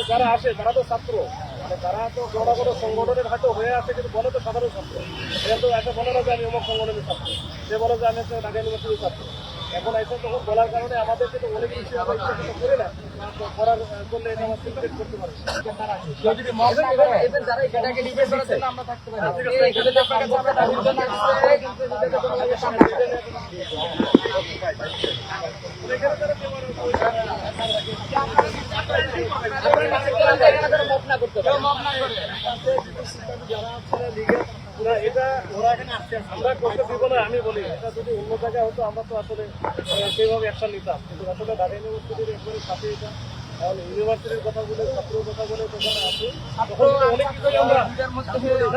যে যারা আসে তারা তো ছাত্র, মানে তারা তো বড় বড় সংগঠনের হয়তো হয়ে আছে, কিন্তু বলে তো সাধারণ ছাত্র। এটা তো এসে বলে না যে আমি অমুক সংগঠনের ছাত্র, সে বলে যে আমি হচ্ছে ঢাকা ইউনিভার্সিটির ছাত্র। এখন এসে তখন বলার কারণে আমাদের কিন্তু অনেক কিছু আমরা ইচ্ছা করতে করি না, তো করার করলে এটা আমরা সিনক্রেট করতে পারি। কেউ যদি মত না করে, এদের যারা এই ক্যাটাগরি ডিবেট করার জন্য আমরা থাকতে পারি। এখানে যে আপনার কাছে আমরা দাবির জন্য আসছে, কিন্তু নিজেদের কোনো কাজে সামনে দিতে নেই। এখানে তারা কেউ এখানে মত না করতে পারে। মত না করে। যারা আসলে লিগের ওরা এটা ওরা এখানে আসছে, আমরা করতে দিব না। আমি বলি এটা যদি অন্য জায়গায় হতো আমরা তো আসলে সেইভাবে অ্যাকশন নিতাম, কিন্তু আসলে ঢাকা ইউনিভার্সিটির একবারে সাথে এটা, তাহলে ইউনিভার্সিটির কথা বলে, ছাত্রের কথা বলে দোকানে আসে, তখন অনেক কিছুই আমরা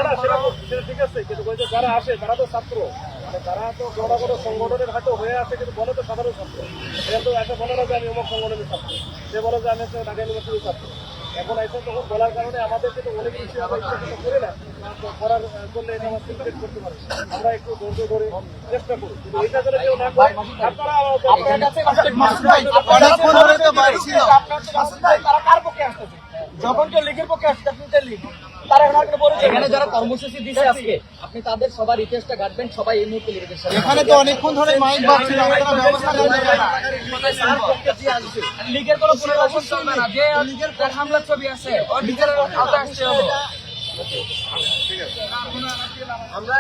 না সেটা ঠিক আছে, কিন্তু ওই যে যারা আসে তারা তো ছাত্র, মানে তারা তো বড় বড় সংগঠনের হয়তো হয়ে আছে, কিন্তু বলে তো সাধারণ ছাত্র। এটা তো এসে বলে না যে আমি অমুক সংগঠনের ছাত্র, সে বলে যে আমি হচ্ছে ঢাকা ইউনিভার্সিটির ছাত্র। এখন এসে তখন বলার কারণে আমাদের কিন্তু অনেক কিছু আমরা ইচ্ছা করতে করি না, তো করার করলে এটা আমরা সিনক্রেট করতে পারি। আমরা একটু ধৈর্য ধরে চেষ্টা করি, কিন্তু এটা করে কেউ না করে আপনারা আপনার কাছে অনেকক্ষণ ধরে তো বাইরে ছিল। আপনার তো মাসুদ ভাই, তারা কার পক্ষে আসতেছে? যখন কেউ লীগের পক্ষে আসছে, আপনি তো লীগ। তারা এখন আর কোনো পরিচয় এখানে যারা কর্মসূচি দিচ্ছে আজকে, আপনি তাদের সবার ইতিহাসটা ঘাটবেন, সবাই এই মুহূর্তে লিখেছেন সাথে। এখানে তো অনেকক্ষণ ধরে মাইক বাজছিল, আপনারা ব্যবস্থা নেন না কেন? লীগের কোনো পুনর্বাসন চলবে না। যে লীগের হামলার ছবি আছে, ওর বিচারের আওতায় আসতে হবে। আমরা